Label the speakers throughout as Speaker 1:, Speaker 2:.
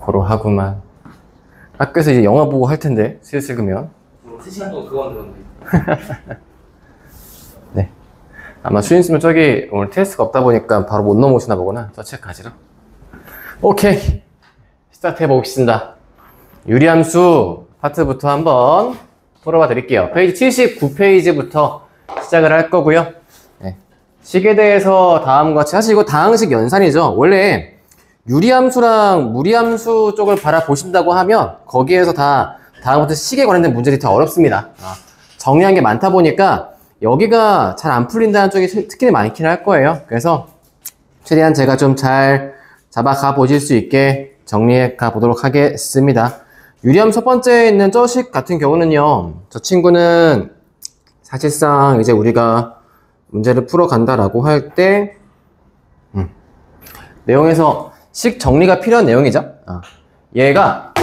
Speaker 1: 고루하구만. 학교에서 이제 영화 보고 할 텐데, 슬슬 그러면.
Speaker 2: 3시간 동안 그거 들었는데.
Speaker 1: 네. 아마 수인수면 저기 오늘 테스트가 없다 보니까 바로 못 넘어오시나 보구나. 저 체크하시러. 오케이. 스타트 해보겠습니다. 유리함수 파트부터 한번 풀어봐 드릴게요. 페이지 79페이지부터 시작을 할 거고요. 네. 식에 대해서 다음과 같이, 사실 이거 다항식 연산이죠. 원래 유리함수랑 무리함수 쪽을 바라보신다고 하면 거기에서 다 다음부터 식에 관련된 문제들이 더 어렵습니다. 정리한 게 많다 보니까 여기가 잘 안 풀린다는 쪽이 특히 많긴 할 거예요. 그래서 최대한 제가 좀 잘 잡아가 보실 수 있게 정리해 가 보도록 하겠습니다. 유리함 첫 번째에 있는 저 식 같은 경우는요, 저 친구는 사실상 이제 우리가 문제를 풀어간다라고 할 때 내용에서 식 정리가 필요한 내용이죠. 얘가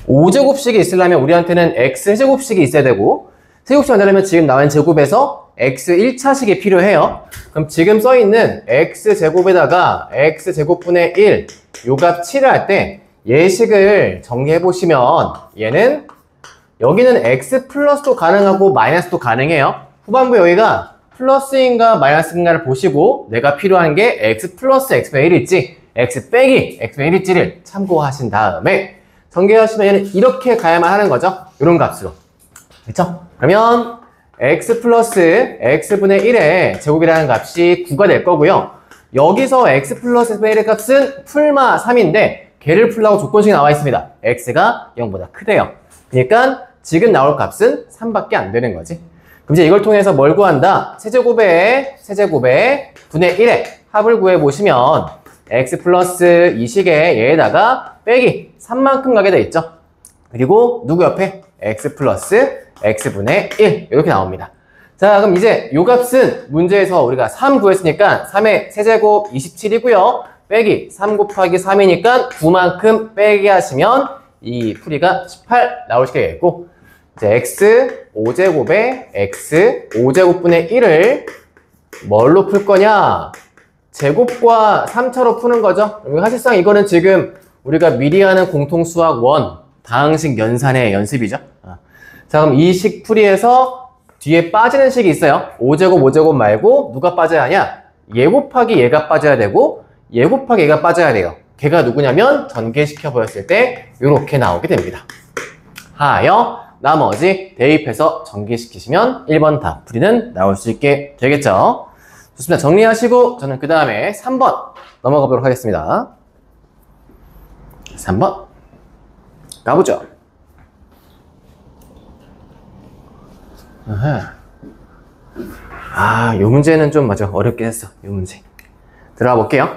Speaker 1: 5제곱식이 있으려면 우리한테는 x제곱식이 있어야 되고, 세제곱식 만들려면 지금 나온 제곱에서 x 1차식이 필요해요. 그럼 지금 써있는 x제곱에다가 x제곱분의 1 요 값 7을 할 때 얘 식을 정리해보시면 얘는 여기는 x 플러스도 가능하고 마이너스도 가능해요. 후반부 여기가 플러스인가 마이너스인가를 보시고 내가 필요한 게 x 플러스 x분의 1일지 x 빼기 x분의 1일지를 참고하신 다음에 전개하시면 얘는 이렇게 가야만 하는 거죠. 이런 값으로. 그렇죠? 그러면 x 플러스 x분의 1의 제곱이라는 값이 9가 될 거고요. 여기서 x 플러스 x분의 1의 값은 풀마 3인데 걔를 풀라고 조건식이 나와 있습니다. x가 0보다 크대요. 그러니까 지금 나올 값은 3밖에 안 되는 거지. 그럼 이제 이걸 통해서 뭘 구한다? 세제곱의 분의 1의 합을 구해보시면 x 플러스 이 식에 얘에다가 빼기 3만큼 가게 돼 있죠. 그리고 누구 옆에? x 플러스 x분의 1 이렇게 나옵니다. 자, 그럼 이제 요 값은 문제에서 우리가 3 구했으니까 3의 세제곱 27이고요. 빼기 3 곱하기 3이니까 9만큼 빼기 하시면 이 풀이가 18 나오시게 되겠고, 이제 x 5제곱에 x 5제곱분의 1을 뭘로 풀 거냐? 제곱과 3차로 푸는 거죠. 사실상 이거는 지금 우리가 미리 하는 공통수학 1 다항식 연산의 연습이죠. 자, 그럼 이 식 풀이에서 뒤에 빠지는 식이 있어요. 5제곱 5제곱 말고 누가 빠져야 하냐? 얘 곱하기 얘가 빠져야 되고 얘 곱하기 얘가 빠져야 돼요. 걔가 누구냐면 전개시켜 보였을 때 이렇게 나오게 됩니다. 하여 나머지 대입해서 전개시키시면 1번 답 풀이는 나올 수 있게 되겠죠. 좋습니다. 정리하시고 저는 그 다음에 3번 넘어가 보도록 하겠습니다. 3번 가보죠. 요 문제는 좀 맞아 어렵긴 했어. 요 문제 들어가 볼게요.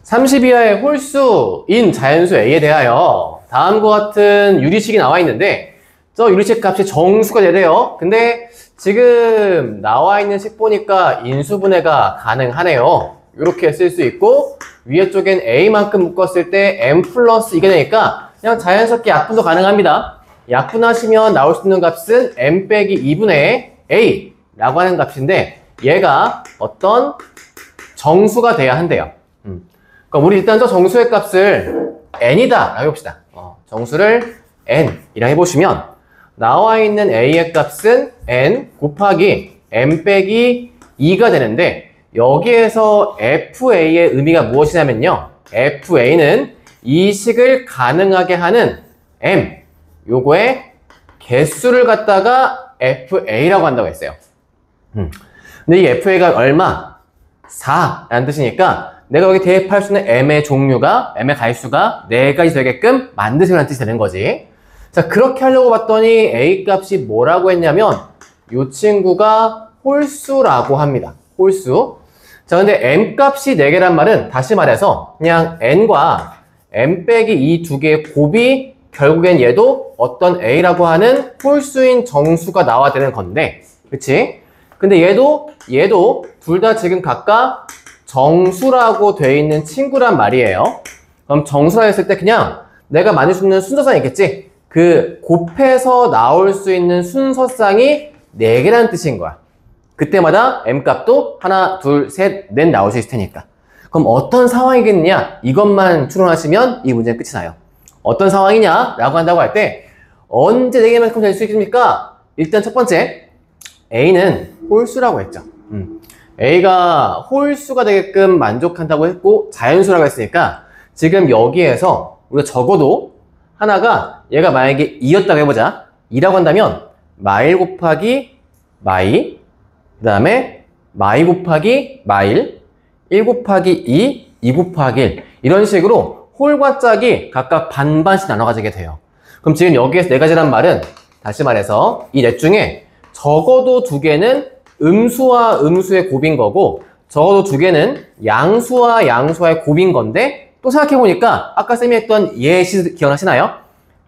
Speaker 1: 30 이하의 홀수인 자연수 A에 대하여 다음과 같은 유리식이 나와 있는데 저 유리식 값이 정수가 되래요. 근데 지금 나와 있는 식 보니까 인수분해가 가능하네요. 이렇게 쓸 수 있고 위에 쪽엔 A만큼 묶었을 때 M 플러스 이게 되니까 그냥 자연스럽게 약분도 가능합니다. 약분하시면 나올 수 있는 값은 M 빼기 2분의 A 라고 하는 값인데 얘가 어떤 정수가 돼야 한대요. 그러니까 우리 일단 저 정수의 값을 n이다 라고 해봅시다. 정수를 n이라 해보시면 나와 있는 a의 값은 n 곱하기 m 빼기 2가 되는데 여기에서 fa의 의미가 무엇이냐면요. fa는 이 식을 가능하게 하는 m 요거의 개수를 갖다가 fa라고 한다고 했어요. 근데 이 fa가 얼마? 4라는 뜻이니까 내가 여기 대입할 수 있는 m의 종류가, m의 가입수가 4가지 되게끔 만드시라는 뜻이 되는 거지. 자, 그렇게 하려고 봤더니 a 값이 뭐라고 했냐면 이 친구가 홀수라고 합니다. 홀수. 자, 근데 m 값이 4개란 말은 다시 말해서 그냥 n과 m 빼기 이 두 개의 곱이 결국엔 얘도 어떤 a라고 하는 홀수인 정수가 나와야 되는 건데, 그치? 근데 얘도 둘 다 지금 각각 정수라고 돼 있는 친구란 말이에요. 그럼 정수라 했을 때 그냥 내가 만들 수 있는 순서상이 있겠지? 그 곱해서 나올 수 있는 순서상이 4개라는 뜻인 거야. 그때마다 m 값도 하나, 둘, 셋, 넷 나올 수 있을 테니까. 그럼 어떤 상황이겠느냐? 이것만 추론하시면 이 문제는 끝이 나요. 어떤 상황이냐? 라고 한다고 할 때 언제 4개만큼 될 수 있습니까? 일단 첫 번째, A는 홀수라고 했죠. A가 홀수가 되게끔 만족한다고 했고 자연수라고 했으니까 지금 여기에서 우리가 적어도 하나가 얘가 만약에 2였다고 해보자. 2라고 한다면 마일 곱하기 마이, 그 다음에 마이 곱하기 마일, 1 곱하기 2, 2 곱하기 1 이런 식으로 홀과 짝이 각각 반반씩 나눠 가지게 돼요. 그럼 지금 여기에서 4가지란 말은 다시 말해서 이 넷 중에 적어도 2개는 음수와 음수의 곱인 거고 적어도 2개는 양수와 양수와의 곱인 건데 또 생각해보니까 아까 쌤이 했던 예시 기억나시나요?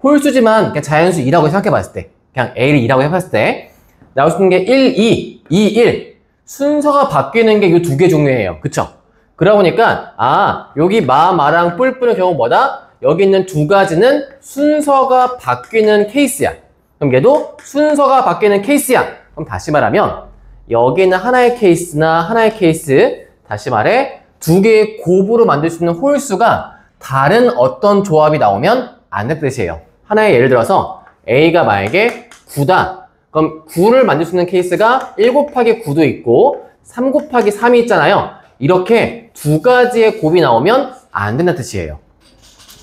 Speaker 1: 홀수지만 그냥 자연수 2라고 생각해봤을 때 그냥 A를 2라고 해봤을 때 나올 수 있는 게 1, 2, 2, 1 순서가 바뀌는 게 이 2개 중요해요. 그쵸? 그러다 보니까 여기 마랑 뿔뿔의 경우 뭐다? 여기 있는 2가지는 순서가 바뀌는 케이스야. 그럼 얘도 순서가 바뀌는 케이스야. 그럼 다시 말하면 여기는 하나의 케이스나 하나의 케이스 다시 말해 2개의 곱으로 만들 수 있는 홀수가 다른 어떤 조합이 나오면 안 된다는 뜻이에요. 하나의 예를 들어서 A가 만약에 9다. 그럼 9를 만들 수 있는 케이스가 1 곱하기 9도 있고 3 곱하기 3이 있잖아요. 이렇게 2가지의 곱이 나오면 안 된다는 뜻이에요.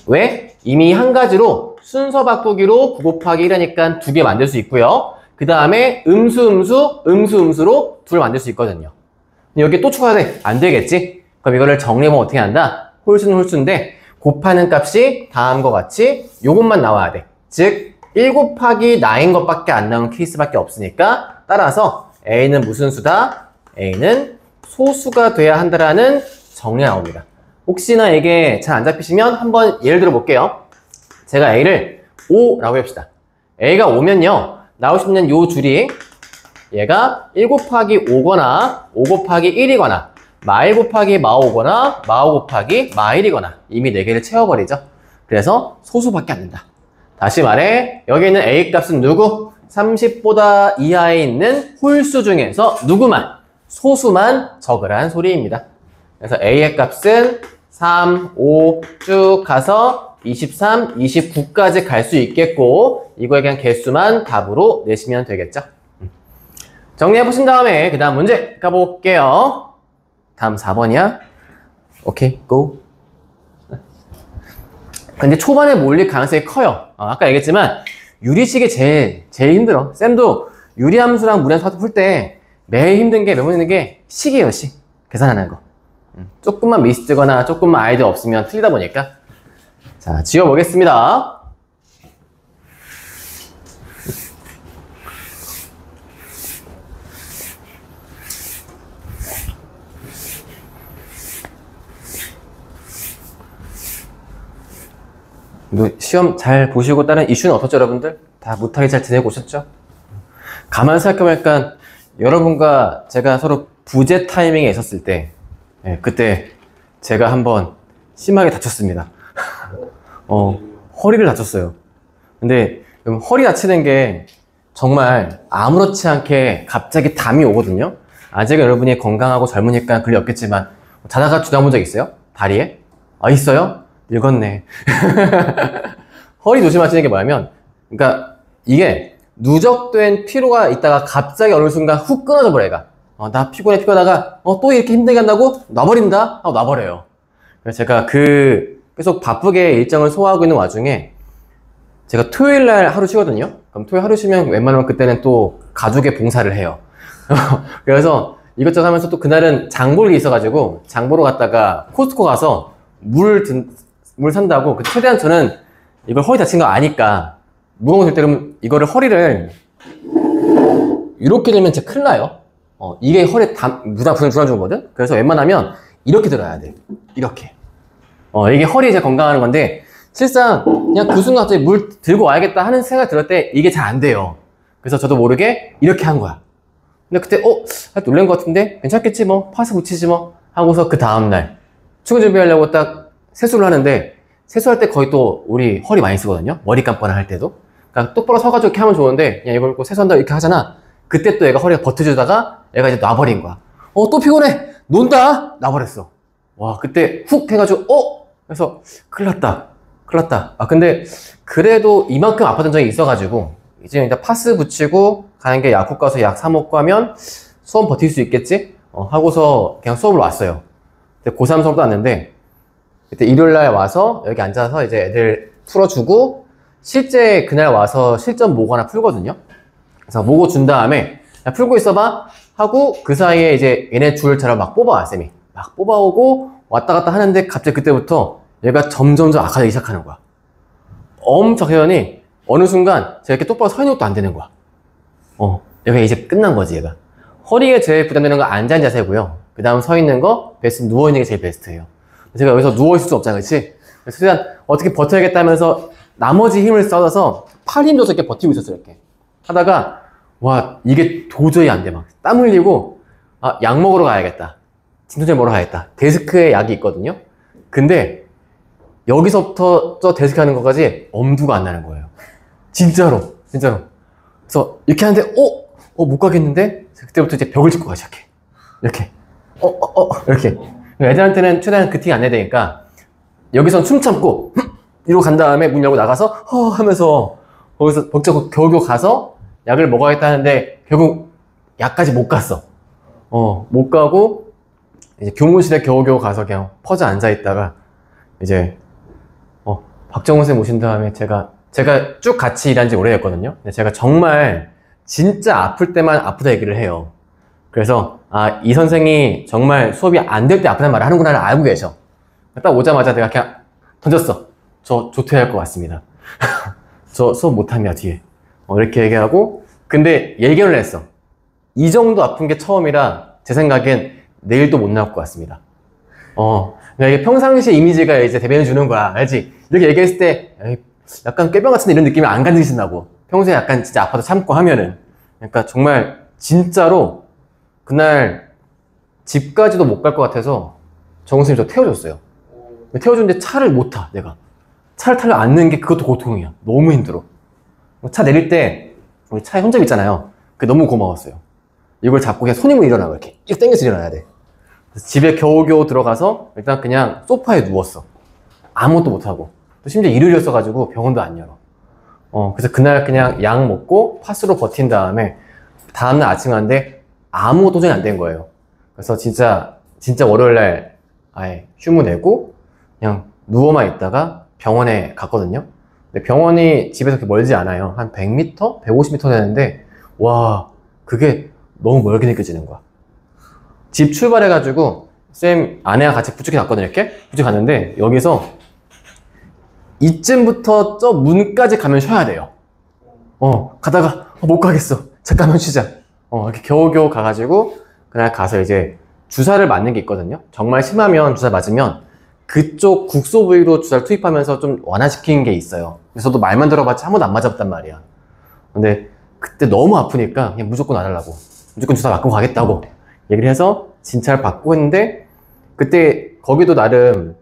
Speaker 1: 왜? 이미 한 가지로 순서 바꾸기로 9 곱하기 1하니까 2개 만들 수 있고요. 그 다음에 음수로 둘 만들 수 있거든요. 여기 또 추가해야 돼? 안 되겠지? 그럼 이거를 정리해보면 어떻게 한다? 홀수는 홀수인데 곱하는 값이 다음과 같이 요것만 나와야 돼. 즉 1 곱하기 9인 것밖에 안 나오는 케이스밖에 없으니까 따라서 A는 무슨 수다? A는 소수가 돼야 한다라는 정리가 나옵니다. 혹시나 이게 잘 안 잡히시면 한번 예를 들어 볼게요. 제가 A를 5라고 해봅시다. A가 5면요. 나올 수 있는 요 줄이 얘가 1 곱하기 5거나 5 곱하기 1이거나 마1 곱하기 마5거나 마5 곱하기 마1이거나 이미 4개를 채워버리죠. 그래서 소수밖에 안 된다. 다시 말해 여기 있는 A 값은 누구? 30보다 이하에 있는 홀수 중에서 누구만? 소수만 적으라는 소리입니다. 그래서 A의 값은 3, 5 쭉 가서 23, 29까지 갈 수 있겠고 이거에 대한 개수만 답으로 내시면 되겠죠. 정리해 보신 다음에 그 다음 문제 가볼게요. 다음 4번이야. 오케이, 고. 근데 초반에 몰릴 가능성이 커요. 아까 얘기했지만 유리식이 제일 힘들어. 쌤도 유리함수랑 무리함수 풀 때 매일 힘든 게 메모리는 게 식이에요, 식. 계산하는 거. 조금만 미스 뜨거나 조금만 아이디어 없으면 틀리다 보니까. 자, 지워보겠습니다. 시험 잘 보시고 다른 이슈는 어떻죠, 여러분들? 다 못하게 잘 지내고 오셨죠? 가만 생각해보니까 여러분과 제가 서로 부재 타이밍에 있었을 때 그때 제가 한번 심하게 다쳤습니다. 허리를 다쳤어요. 근데 허리 다치는 게 정말 아무렇지 않게 갑자기 담이 오거든요. 아직은 여러분이 건강하고 젊으니까 그리 없겠지만 자다가 주다 본 적 있어요? 다리에? 있어요? 늙었네. 허리 조심하시는 게 뭐냐면 그러니까 이게 누적된 피로가 있다가 갑자기 어느 순간 훅 끊어져 버려 얘가. 나 피곤하다가 또 이렇게 힘들게 한다고? 놔버린다? 하고 놔버려요. 그래서 제가 계속 바쁘게 일정을 소화하고 있는 와중에 제가 토요일날 하루 쉬거든요. 그럼 토요일 하루 쉬면 웬만하면 그때는 또 가족의 봉사를 해요. 그래서 이것저것 하면서 또 그날은 장 볼 게 있어가지고 장 보러 갔다가 코스트코 가서 물 산다고 최대한 저는 이걸 허리 다친 거 아니까 무거운 거 들 때 그러면 이거를 허리를 이렇게 들면 진짜 큰일 나요. 이게 허리에 무장 부담 주는 거거든. 그래서 웬만하면 이렇게 들어야 돼. 이렇게. 이게 허리에 제 건강하는 건데 실상 그냥 그 순간 갑자기 물 들고 와야겠다 하는 생각 들을 때 이게 잘 안 돼요. 그래서 저도 모르게 이렇게 한 거야. 근데 그때 놀란 것 같은데 괜찮겠지 뭐 파스 붙이지 뭐 하고서 그 다음날 출근 준비하려고 딱 세수를 하는데 세수할 때 거의 또 우리 허리 많이 쓰거든요. 머리 감거나 할 때도. 그러니까 똑바로 서가지고 이렇게 하면 좋은데 그냥 이걸 세수한다고 이렇게 하잖아. 그때 또 얘가 허리가 버텨주다가 얘가 이제 놔버린 거야. 또 피곤해. 논다. 놔버렸어. 와, 그때 훅 해가지고, 그래서, 큰일 났다. 큰일 났다. 아, 근데, 그래도 이만큼 아팠던 적이 있어가지고, 이제 일단 파스 붙이고, 가는 게 약국 가서 약 사 먹고 하면, 수업 버틸 수 있겠지? 하고서 그냥 수업을 왔어요. 근데 고3 수업도 왔는데, 그때 일요일날 와서, 여기 앉아서 이제 애들 풀어주고, 실제 그날 와서 실전 모고 하나 풀거든요? 그래서 모고 준 다음에, 야, 풀고 있어봐. 하고, 그 사이에 이제 얘네 줄처럼 막 뽑아와, 쌤이. 막 뽑아오고, 왔다 갔다 하는데, 갑자기 그때부터 얘가 점점점 악화되기 시작하는 거야. 엄청 혜연이 어느 순간 제가 이렇게 똑바로 서 있는 것도 안 되는 거야. 얘가 이제 끝난 거지, 얘가. 허리에 제일 부담되는 건 앉아있는 자세고요. 그 다음 서 있는 거, 베스트 누워있는 게 제일 베스트예요. 제가 여기서 누워있을 수 없잖아, 그치? 그래서 최대한 어떻게 버텨야겠다면서 나머지 힘을 써서 팔 힘 줘서 이렇게 버티고 있었어요, 이렇게. 하다가, 와, 이게 도저히 안 돼, 막. 땀 흘리고, 아, 약 먹으러 가야겠다. 진통제 먹으러 가야겠다. 데스크에 약이 있거든요? 근데, 여기서부터 저 데스크 하는 것까지 엄두가 안 나는 거예요. 진짜로. 그래서 이렇게 하는데, 못 가겠는데? 그때부터 이제 벽을 짚고 가기 시작해. 이렇게. 이렇게. 애들한테는 최대한 그 티가 안 내야 되니까, 여기선 숨 참고, 이러고 간 다음에 문 열고 나가서, 하면서, 거기서 벅차고 겨우겨우 가서 약을 먹어야겠다 하는데, 결국 약까지 못 갔어. 못 가고, 이제 교무실에 겨우겨우 가서 그냥 퍼져 앉아있다가, 이제, 박정훈 쌤 오신 다음에 제가 쭉 같이 일한 지 오래됐거든요. 근데 제가 정말 진짜 아플 때만 아프다 얘기를 해요. 그래서 이 선생이 정말 수업이 안 될 때 아프다는 말을 하는구나를 알고 계셔. 딱 오자마자 내가 그냥 던졌어. 저 조퇴할 것 같습니다. 저 수업 못합니다, 뒤에. 이렇게 얘기하고, 근데 예견을 했어. 이 정도 아픈 게 처음이라 제 생각엔 내일도 못 나올 것 같습니다. 그러니까 이게 평상시 이미지가 이제 대변해 주는 거야. 알지? 이렇게 얘기했을 때, 에이, 약간 꾀병 같은 이런 느낌이 안 가지신다고. 평소에 약간 진짜 아파도 참고 하면은. 그러니까 정말 진짜로 그날 집까지도 못 갈 것 같아서 정우 선생님이 저 태워줬어요. 태워줬는데 차를 못 타, 내가. 차를 타려 앉는 게 그것도 고통이야. 너무 힘들어. 차 내릴 때, 우리 차에 손잡이 있잖아요. 그게 너무 고마웠어요. 이걸 잡고 그냥 손 힘으로 일어나고 이렇게 당겨서 일어나야 돼. 그래서 집에 겨우겨우 들어가서 일단 그냥 소파에 누웠어. 아무것도 못하고. 또 심지어 일요일이었어가지고 병원도 안 열어. 그래서 그날 그냥 약 먹고 파스로 버틴 다음에 다음날 아침 왔는데 아무 도전이 안 된 거예요. 그래서 진짜 월요일날 아예 휴무 내고 그냥 누워만 있다가 병원에 갔거든요. 근데 병원이 집에서 그렇게 멀지 않아요. 한 100m? 150m 되는데 와, 그게 너무 멀게 느껴지는 거야. 집 출발해가지고 쌤 아내랑 같이 부축해 갔거든요. 이렇게 부축해 갔는데 여기서 이쯤부터 저 문까지 가면 쉬어야 돼요. 가다가 못 가겠어. 잠깐만 쉬자. 이렇게 겨우겨우 가가지고 그날 가서 이제 주사를 맞는 게 있거든요. 정말 심하면 주사 맞으면 그쪽 국소 부위로 주사를 투입하면서 좀 완화시키는 게 있어요. 그래서 저도 말만 들어봤지 한 번도 안 맞았단 말이야. 근데 그때 너무 아프니까 그냥 무조건 안 하려고. 무조건 주사 맞고 가겠다고 얘기를 해서 진찰 받고 했는데 그때 거기도 나름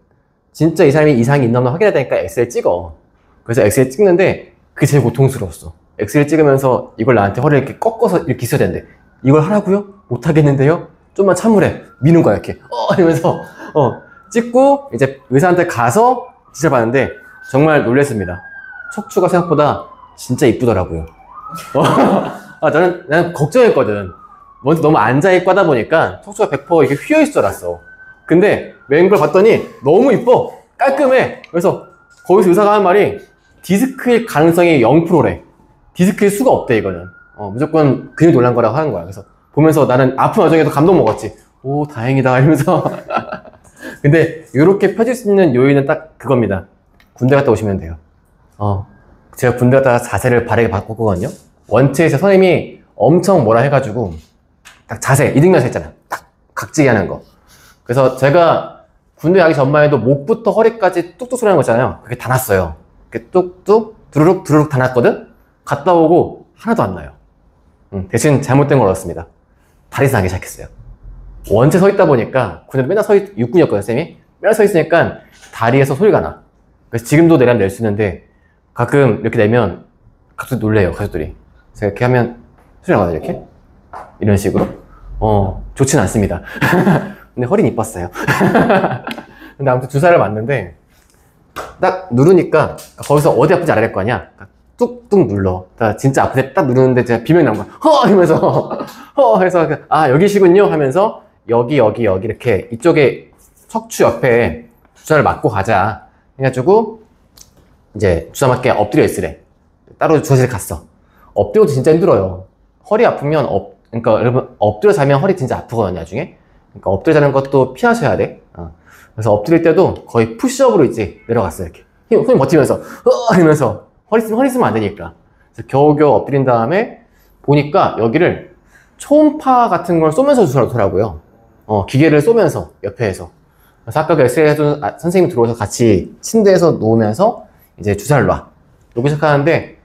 Speaker 1: 진짜 이 사람이 이상이 있나 없나 확인해야 되니까 엑스레이 찍어. 그래서 엑스레이 찍는데 그게 제일 고통스러웠어. 엑스레이 찍으면서 이걸 나한테 허리를 이렇게 꺾어서 이렇게 있어야 되는데 이걸 하라고요? 못하겠는데요? 좀만 참으래. 미는 거야 이렇게. 이러면서 찍고 이제 의사한테 가서 진찰 받는데 정말 놀랬습니다. 척추가 생각보다 진짜 이쁘더라고요. 나는 걱정했거든. 먼저 너무 앉아있고 하다 보니까 척추가 100% 이렇게 휘어있을 줄 알았어. 근데 왼걸 봤더니 너무 이뻐. 깔끔해. 그래서 거기서 의사가 하는 말이 디스크일 가능성이 0%래. 디스크일 수가 없대 이거는. 무조건 근육 놀란 거라고 하는 거야. 그래서 보면서 나는 아픈 와중에도 감동 먹었지. 오 다행이다 이러면서. 근데 이렇게 펴질 수 있는 요인은 딱 그겁니다. 군대 갔다 오시면 돼요. 제가 군대 갔다가 자세를 바르게 바꿨거든요. 원체에서 선생님이 엄청 뭐라 해가지고 딱 자세, 이등변 했잖아. 딱 각지게 하는 거. 그래서 제가 군대 가기 전만 해도 목부터 허리까지 뚝뚝 소리 하는 거 있잖아요. 그게 다 났어요. 그게 뚝뚝, 두루룩 다 났거든? 갔다 오고 하나도 안 나요. 대신 잘못된 걸 얻었습니다. 다리에서 나기 시작했어요. 원체 서 있다 보니까 군대도 맨날 육군이었거든요, 쌤이. 맨날 서 있으니까 다리에서 소리가 나. 그래서 지금도 내려면 낼 수 있는데 가끔 이렇게 내면 갑자기 놀래요, 가족들이. 제가 이렇게 하면 소리 나거든요, 이렇게. 이런 식으로. 좋진 않습니다. 근데 허리는 이뻤어요. 근데 아무튼 주사를 맞는데 딱 누르니까 거기서 어디 아픈지 알아야 될 거 아니야. 뚝뚝 눌러. 진짜 아픈데 딱 누르는데 제가 비명이 나온 거야. 허! 이러면서 허! 해서 아 여기시군요 하면서 여기 이렇게 이쪽에 척추 옆에 주사를 맞고 가자 해가지고 이제 주사 맞게 엎드려 있으래. 따로 주사실 갔어. 엎드려도 진짜 힘들어요. 허리 아프면 그러니까 여러분 엎드려 자면 허리 진짜 아프거든요 나중에. 그러니까 엎드려 자는 것도 피하셔야 돼. 그래서 엎드릴 때도 거의 푸시업으로 이제 내려갔어요. 이렇게 힘 버티면서 이러면서 허리 쓰면 안 되니까. 그래서 겨우겨우 엎드린 다음에 보니까 여기를 초음파 같은 걸 쏘면서 주사를 놓더라고요. 기계를 쏘면서 옆에서. 그래서 아까 그 엑스레이 해준 선생님이 들어오셔서 같이 침대에서 놓으면서 이제 주사를 놔. 놓기 시작하는데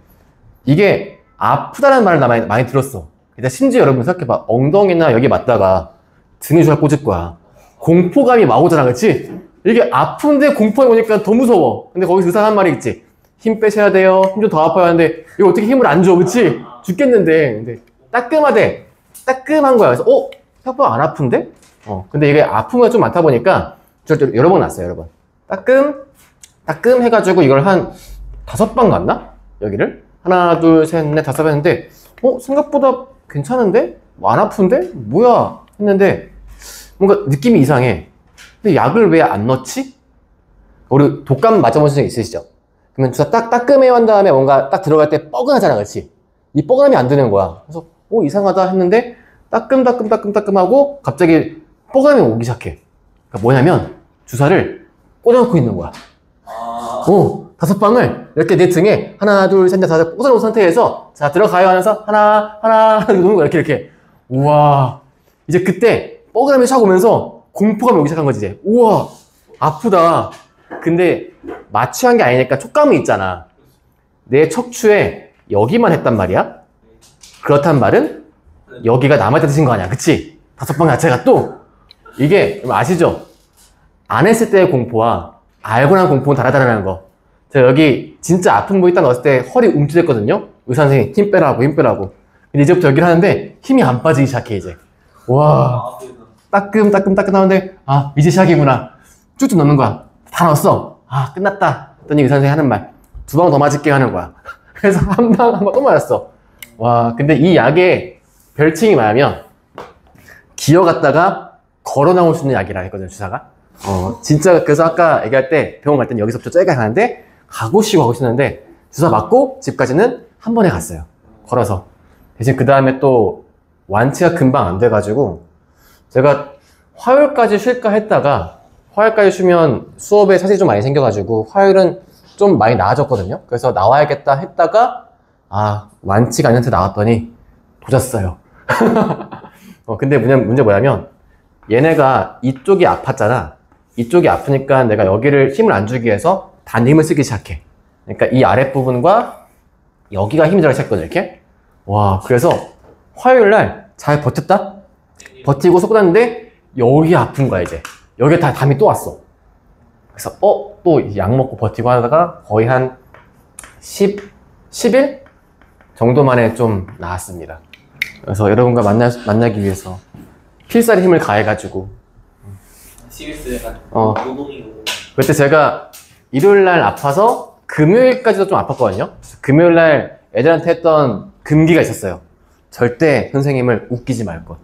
Speaker 1: 이게 아프다는 말을 나 많이 들었어. 근데 심지어 여러분 생각해봐. 엉덩이나 여기 맞다가 등에 주사 꽂을 거야. 공포감이 막 오잖아, 그치? 이게 아픈데 공포감이 오니까 더 무서워. 근데 거기서 의사가 한 말이 있지. 힘 빼셔야 돼요. 힘 좀 더 아파야 하는데 이거 어떻게 힘을 안 줘, 그치? 죽겠는데. 근데 따끔하대. 따끔한 거야. 그래서 생각보다 안 아픈데? 근데 이게 아픔이 좀 많다 보니까 저 여러 번 났어요, 여러 번. 따끔 해가지고 이걸 한 5번 갔나? 여기를? 하나, 둘, 셋, 넷, 5번 했는데 생각보다 괜찮은데? 안 아픈데? 뭐야? 했는데 뭔가 느낌이 이상해. 근데 약을 왜 안 넣지? 우리 독감 맞아보신 적 있으시죠? 그러면 주사 딱 따끔해 한 다음에 뭔가 딱 들어갈 때 뻐근하잖아, 그렇지? 이 뻐근함이 안 드는 거야. 그래서 이상하다 했는데 따끔하고 갑자기 뻐근함이 오기 시작해. 그러니까 뭐냐면 주사를 꽂아놓고 있는 거야. 5방을 이렇게 내 등에 하나, 둘, 셋, 넷, 다섯 꽂아놓은 상태에서 자 들어가요 하면서 하나 누르는 거야. 이렇게. 우와. 이제 그때 뻐근함이 샥 오면서 공포감이 오기 시작한 거지 이제. 우와 아프다. 근데 마취한 게 아니니까 촉감이 있잖아. 내 척추에 여기만 했단 말이야. 그렇단 말은 여기가 남아있다 드신 거 아니야, 그치? 5방 자체가 또 이게 아시죠? 안 했을 때의 공포와 알고 난 공포는 다르다는 거. 제가 여기 진짜 아픈 부위 딱 넣었을 때 허리 움찔했거든요. 의사 선생님이 힘 빼라고. 근데 이제부터 여기를 하는데 힘이 안 빠지기 시작해 이제. 와 따끔 하는데 이제 시작이구나. 쭉쭉 넣는 거야. 다 넣었어. 끝났다 했더니 의사 선생님이 하는 말 2방 더 맞을게 하는 거야. 그래서 한 방 또 맞았어. 와 근데 이 약의 별칭이 뭐냐면 기어갔다가 걸어 나올 수 있는 약이라 했거든요, 주사가. 진짜 그래서 아까 얘기할 때 병원 갈 때는 여기서부터 저기까지 가는데 가고 싶었는데 주사 맞고 집까지는 한 번에 갔어요, 걸어서. 대신 그 다음에 또 완치가 금방 안 돼가지고 제가 화요일까지 쉴까 했다가 화요일까지 쉬면 수업에 사실이 좀 많이 생겨가지고 화요일은 좀 많이 나아졌거든요. 그래서 나와야겠다 했다가 완치가 아닌 상태 나왔더니 도졌어요. 근데 문제 뭐냐면 얘네가 이쪽이 아팠잖아. 이쪽이 아프니까 내가 여기를 힘을 안 주기 위해서 단 힘을 쓰기 시작해. 그러니까 이 아랫부분과 여기가 힘이 들어가기 시작했거든, 이렇게. 와, 그래서 화요일날 잘 버텼다? 버티고 쏟고 났는데 여기 아픈 거야, 이제. 여기에 다 담이 또 왔어. 그래서 또 약 먹고 버티고 하다가 거의 한 10일 정도 만에 좀 나았습니다. 그래서 여러분과 만나기 위해서 필살의 힘을 가해가지고
Speaker 2: CBS 약간 노동이고.
Speaker 1: 그때 제가 일요일날 아파서 금요일까지도 좀 아팠거든요. 금요일날 애들한테 했던 금기가 있었어요. 절대 선생님을 웃기지 말 것.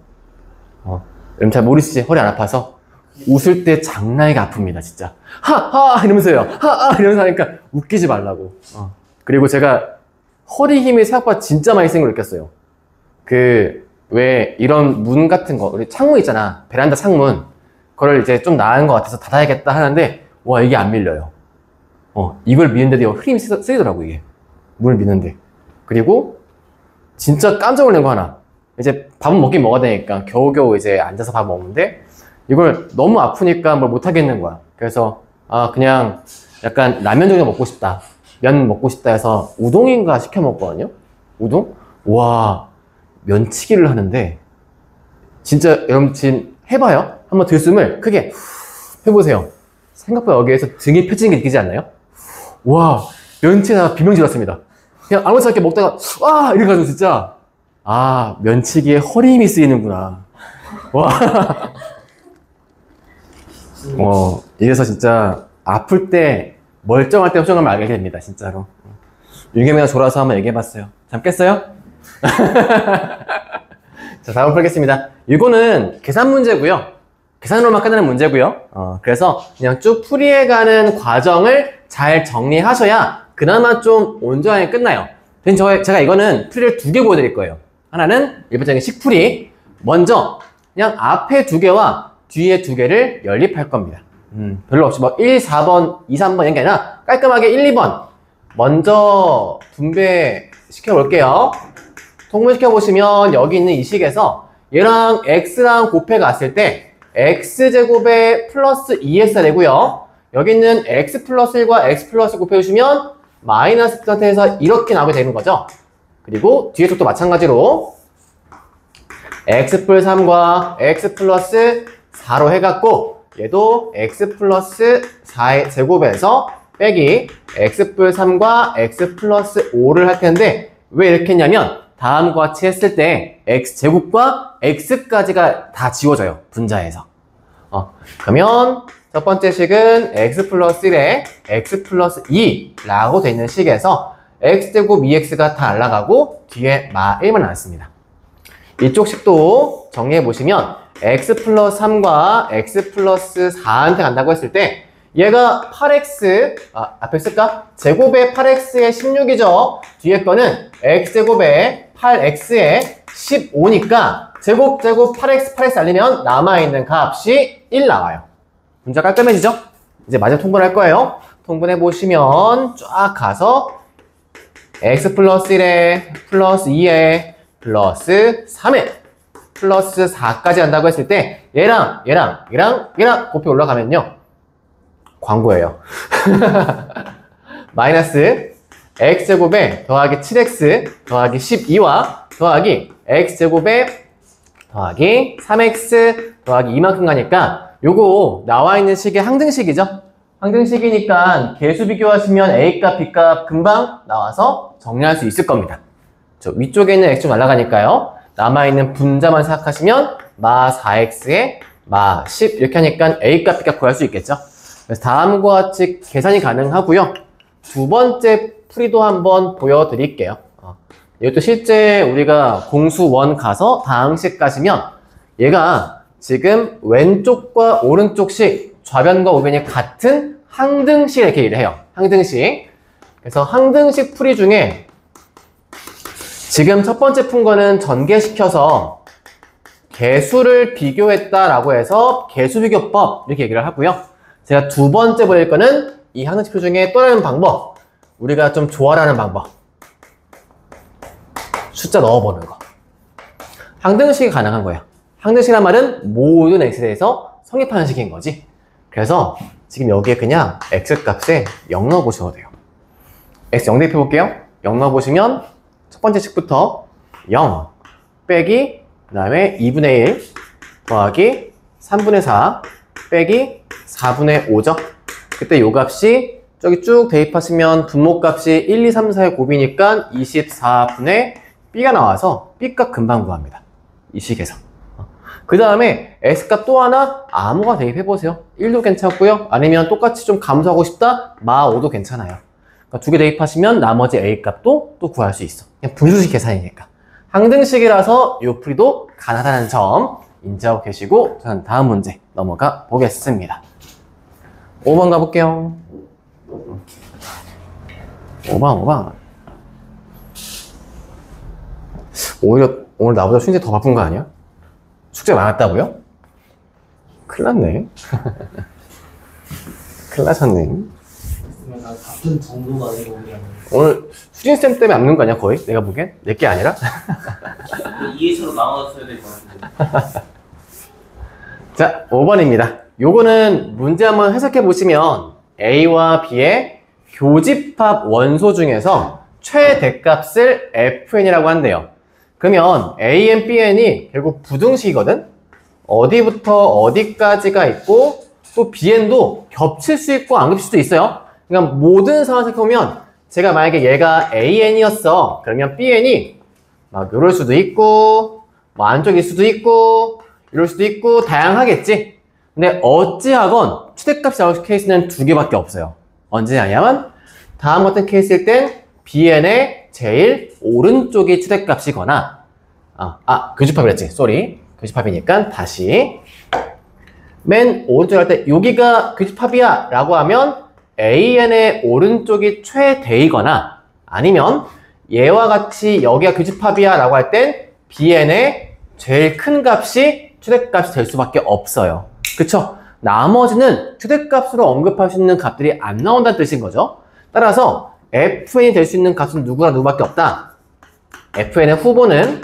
Speaker 1: 여러분 잘 모르시지? 허리 안 아파서 웃을 때 장난이 아픕니다, 진짜. 하하 이러면서요. 하하 이러면서 하니까 웃기지 말라고. 그리고 제가 허리 힘이 생각보다 진짜 많이 쓰는 걸 느꼈어요. 왜 이런 문 같은 거, 우리 창문 있잖아, 베란다 창문, 그걸 이제 좀 나은 것 같아서 닫아야겠다 하는데 와 이게 안 밀려요. 이걸 미는데도 힘이 쓰이더라고, 이게 문을 미는데. 그리고 진짜 깜짝 놀란 거 하나. 이제 밥은 먹긴 먹어야 되니까 겨우겨우 이제 앉아서 밥 먹는데 이걸 너무 아프니까 뭘 못 하겠는 거야. 그래서 그냥 약간 라면 정도 먹고 싶다, 면 먹고 싶다 해서 우동인가 시켜 먹거든요. 우동? 와 면치기를 하는데 진짜 여러분 지금 해봐요. 한번 들숨을 크게 해보세요. 생각보다 여기에서 등이 펴지는 게 느끼지 않나요? 와 면치기가 비명 질렀습니다. 그냥 아무렇지 않게 먹다가 이래가지고 진짜 면치기에 허리 힘이 쓰이는구나. 와 이래서 진짜 아플 때 멀쩡할 때 표정을 알게 됩니다, 진짜로. 유겸이가 졸아서 한번 얘기해봤어요. 잠 깼어요? 자, 다음 풀겠습니다. 이거는 계산 문제고요. 계산으로만 끝나는 문제고요. 그래서 그냥 쭉 풀이해가는 과정을 잘 정리하셔야 그나마 좀 온전하게 끝나요. 대신 제가 이거는 풀이를 2개 보여드릴 거예요. 하나는 일반적인 식풀이. 먼저 그냥 앞에 2개와 뒤에 2개를 연립할 겁니다. 별로 없이 뭐 1, 4번, 2, 3번 이런 게 아니라 깔끔하게 1, 2번 먼저 분배시켜 볼게요. 통분시켜 보시면 여기 있는 이 식에서 얘랑 x랑 곱해 갔을 때 x제곱에 플러스 2x가 되고요. 여기 있는 x 플러스 1과 x 플러스 1 곱해주시면 마이너스 상태에서 이렇게 나오게 되는 거죠. 그리고 뒤에 쪽도 마찬가지로 x 플러스 3과 x 플러스 4로 해갖고 얘도 x 플러스 4의 제곱에서 빼기 x 플러스 3과 x 플러스 5를 할 텐데 왜 이렇게 했냐면 다음과 같이 했을 때 x제곱과 x까지가 다 지워져요. 분자에서. 그러면 첫 번째 식은 x 플러스 1에 x 플러스 2라고 되는 식에서 x제곱 2x가 다 날아가고 뒤에 마 1만 남습니다. 이쪽 식도 정리해보시면 x 플러스 3과 x 플러스 4한테 간다고 했을 때 얘가 8x, 앞에 쓸까? 제곱에 8x에 16이죠. 뒤에 거는 x제곱에 8x에 15니까 제곱 8x 알리면 남아있는 값이 1 나와요. 문자 깔끔해지죠? 이제 마지막 통분할 거예요. 통분해보시면 쫙 가서 x 플러스 1에 플러스 2에 플러스 3에 플러스 4까지 한다고 했을 때 얘랑 곱해 올라가면요. 광고예요. 마이너스 x제곱에 더하기 7x 더하기 12와 더하기 x제곱에 더하기 3x 더하기 이만큼 가니까 요거 나와 있는 식이 항등식이죠. 항등식이니까 계수 비교하시면 a값 b값 금방 나와서 정리할 수 있을 겁니다. 저 위쪽에 있는 x 좀 날아가니까요. 남아있는 분자만 생각하시면 마 4x에 마 10 이렇게 하니까 a값 b값 구할 수 있겠죠. 그래서 다음과 같이 계산이 가능하고요. 두 번째 풀이도 한번 보여드릴게요. 이것도 실제 우리가 공수 1 가서 다항식 가시면 얘가 지금 왼쪽과 오른쪽식 좌변과 우변이 같은 항등식 이렇게 일을 해요. 항등식. 그래서 항등식 풀이 중에 지금 첫 번째 푼 거는 전개시켜서 개수를 비교했다라고 해서 개수비교법 이렇게 얘기를 하고요. 제가 두 번째 보일 거는 이 항등식 풀이 중에 또 다른 방법, 우리가 좀 좋아하는 방법, 숫자 넣어보는 거. 항등식이 가능한 거예요. 항등식이란 말은 모든 x에 대해서 성립하는 식인 거지. 그래서 지금 여기에 그냥 x 값에 0 넣어보셔도 돼요. x 0 대입해 볼게요. 0 넣어보시면 첫 번째 식부터 0 빼기 그 다음에 2분의 1 더하기 3분의 4 빼기 4분의 5죠. 그때 요 값이 저기 쭉 대입하시면 분모값이 1, 2, 3, 4의 곱이니까 24분의 b가 나와서 b값 금방 구합니다. 이 식에서. 그 다음에 x값 또 하나 아무거나 대입해보세요. 1도 괜찮고요. 아니면 똑같이 좀 감소하고 싶다? 마 5도 괜찮아요. 그러니까 두 개 대입하시면 나머지 a값도 또 구할 수 있어. 그냥 분수식 계산이니까. 항등식이라서 이 풀이도 가능하다는 점 인지하고 계시고 저는 다음 문제 넘어가 보겠습니다. 5번 가볼게요. 5번. 오히려 오늘 나보다 숙제 더 바쁜 거 아니야? 숙제 많았다고요? 큰일 났네. 큰일 나셨네.
Speaker 2: 바쁜 정도가 아니고 그냥
Speaker 1: 오늘 수진쌤 때문에 안 넣은 거 아니야 거의? 내가 보기엔? 내게 아니라?
Speaker 2: 이해처럼 나눠서야 될 것 같은데.
Speaker 1: 자, 5번입니다. 요거는 문제 한번 해석해 보시면 A와 B의 교집합 원소 중에서 최대값을 FN이라고 한대요. 그러면 AN, BN이 결국 부등식이거든? 어디부터 어디까지가 있고 또 BN도 겹칠 수 있고 안 겹칠 수도 있어요. 그러니까 모든 상황을 생각해보면 제가 만약에 얘가 AN이었어. 그러면 BN이 막 이럴 수도 있고 뭐 안쪽일 수도 있고 이럴 수도 있고 다양하겠지. 근데 어찌하건 최대값이 나올 케이스는 두 개밖에 없어요. 언제냐면 다음 같은 케이스일 땐 bn의 제일 오른쪽이 최대값이거나 교집합이랬지. 쏘리. 교집합이니까 다시 맨 오른쪽 할 때 여기가 교집합이야 라고 하면 an의 오른쪽이 최대이거나 아니면 얘와 같이 여기가 교집합이야 라고 할 땐 bn의 제일 큰 값이 최대값이 될 수밖에 없어요. 그쵸? 나머지는 최대값으로 언급할 수 있는 값들이 안 나온다는 뜻인 거죠. 따라서 fn이 될 수 있는 값은 누구랑 누구밖에 없다. fn의 후보는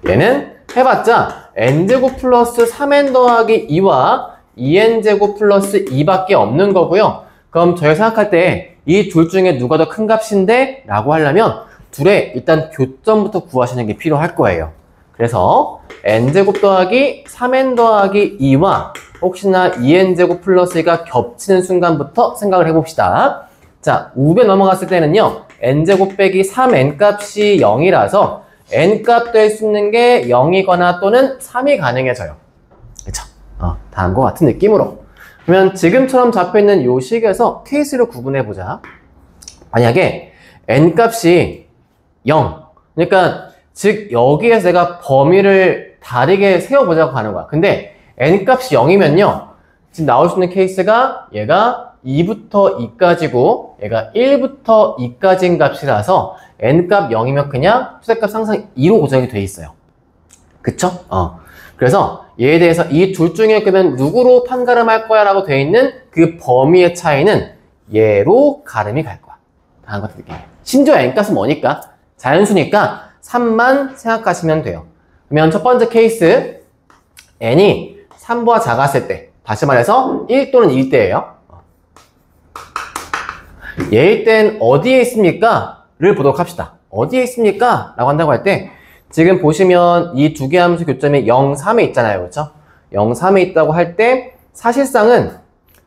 Speaker 1: 얘는 해봤자 n제곱 플러스 3n 더하기 2와 2n제곱 플러스 2밖에 없는 거고요. 그럼 저희가 생각할 때 이 둘 중에 누가 더 큰 값인데? 라고 하려면 둘의 일단 교점부터 구하시는 게 필요할 거예요. 그래서 n제곱 더하기 3n 더하기 2와 혹시나 2n제곱 플러스 2가 겹치는 순간부터 생각을 해봅시다. 자, 우변 넘어갔을 때는요. n제곱 빼기 3n 값이 0이라서 n값 될 수 있는 게 0이거나 또는 3이 가능해져요. 그쵸? 다음과 같은 느낌으로. 그러면 지금처럼 잡혀있는 요 식에서 케이스를 구분해보자. 만약에 n값이 0. 그러니까 즉 여기에서 내가 범위를 다르게 세워보자고 하는 거야. 근데 n값이 0이면요. 지금 나올 수 있는 케이스가 얘가 2부터 2까지고 얘가 1부터 2까지인 값이라서 n값 0이면 그냥 최대값 항상 2로 고정이 돼 있어요. 그쵸? 그래서 얘에 대해서 이 둘 중에 그러면 누구로 판가름할 거야 라고 돼 있는 그 범위의 차이는 얘로 가름이 갈 거야. 다음 같은 느낌. 심지어 n값은 뭐니까? 자연수니까 3만 생각하시면 돼요. 그러면 첫 번째 케이스 n이 3보다 작았을 때 다시 말해서 1 또는 2일 때예요. 얘일 땐 어디에 있습니까? 를 보도록 합시다. 어디에 있습니까? 라고 한다고 할 때 지금 보시면 이 두 개 함수 교점이 0, 3에 있잖아요. 그렇죠? 0, 3에 있다고 할 때 사실상은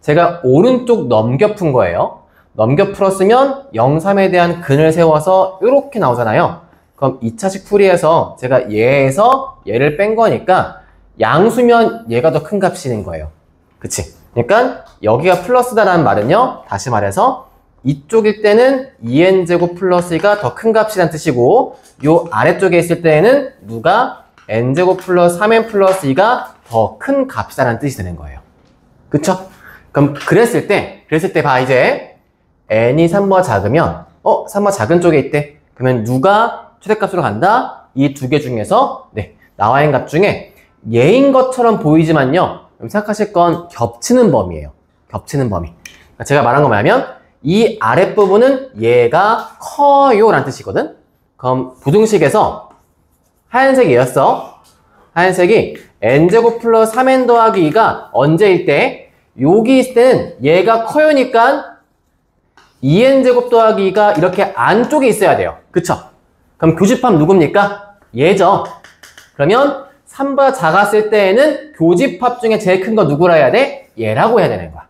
Speaker 1: 제가 오른쪽 넘겨 푼 거예요. 넘겨 풀었으면 0, 3에 대한 근을 세워서 이렇게 나오잖아요. 그럼 2차식 풀이에서 제가 얘에서 얘를 뺀 거니까 양수면 얘가 더 큰 값이 된 거예요. 그치? 그러니까 여기가 플러스다라는 말은요. 다시 말해서 이쪽일 때는 2n제곱 플러스 2가 더 큰 값이란 뜻이고 요 아래쪽에 있을 때에는 누가 n제곱 플러스 3n 플러스 2가 더 큰 값이라는 뜻이 되는 거예요. 그쵸? 그럼 그랬을 때 봐 이제 n이 3보다 작으면 3보다 작은 쪽에 있대. 그러면 누가 최대값으로 간다? 이 두 개 중에서 나와 있는 값 중에 얘인 것처럼 보이지만요. 생각하실 건 겹치는 범위예요. 겹치는 범위. 그러니까 제가 말한 건 뭐냐면 이 아랫부분은 얘가 커요 라는 뜻이거든. 그럼 부등식에서 하얀색이 얘였어. 하얀색이 n제곱 플러스 3n 더하기 2가 언제일 때 여기 있을 때는 얘가 커요니까 2n제곱 더하기 2가 이렇게 안쪽에 있어야 돼요. 그쵸? 그럼 교집합 누굽니까? 얘죠. 그러면 3보다 작았을 때에는 교집합 중에 제일 큰 거 누구라 해야 돼? 얘라고 해야 되는 거야.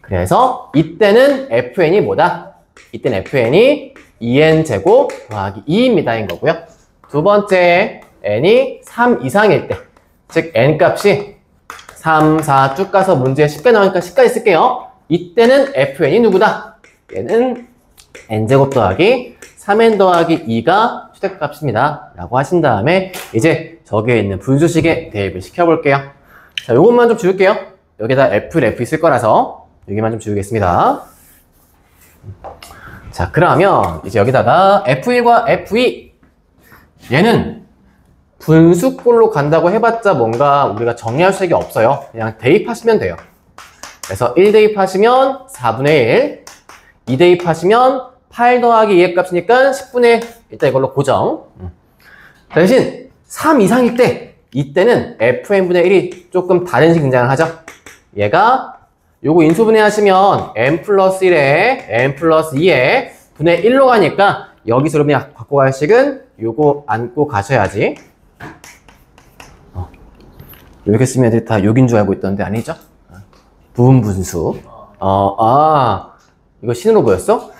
Speaker 1: 그래서 이때는 fn이 뭐다? 이때는 fn이 2n제곱 더하기 2입니다. 인 거고요. 두 번째 n이 3 이상일 때, 즉 n값이 3, 4 쭉 가서 문제에 10개 나오니까 10까지 쓸게요. 이때는 fn이 누구다? 얘는 n제곱 더하기 3n 더하기 2가 최대값입니다. 라고 하신 다음에 이제 저기에 있는 분수식에 대입을 시켜볼게요. 자, 요것만 좀 지울게요. 여기다 f 있을 거라서 여기만 좀 지우겠습니다. 자, 그러면 이제 여기다가 f1과 f2 얘는 분수꼴로 간다고 해봤자 뭔가 우리가 정리할 수 있는 게 없어요. 그냥 대입하시면 돼요. 그래서 1 대입하시면 4분의 1, 2 대입하시면 8 더하기 2의 값이니까 10분의 1. 일단 이걸로 고정. 대신 3 이상일 때 이때는 fn분의 1이 조금 다른 식 등장을 하죠. 얘가 요거 인수분해 하시면 n 플러스 1에 n 플러스 2에 분의 1로 가니까 여기서 그냥 바꿔 갈 식은 요거 안고 가셔야지. 이렇게 쓰면 애들이 다 욕인 줄 알고 있던데 아니죠? 부분 분수. 이거 신으로 보였어?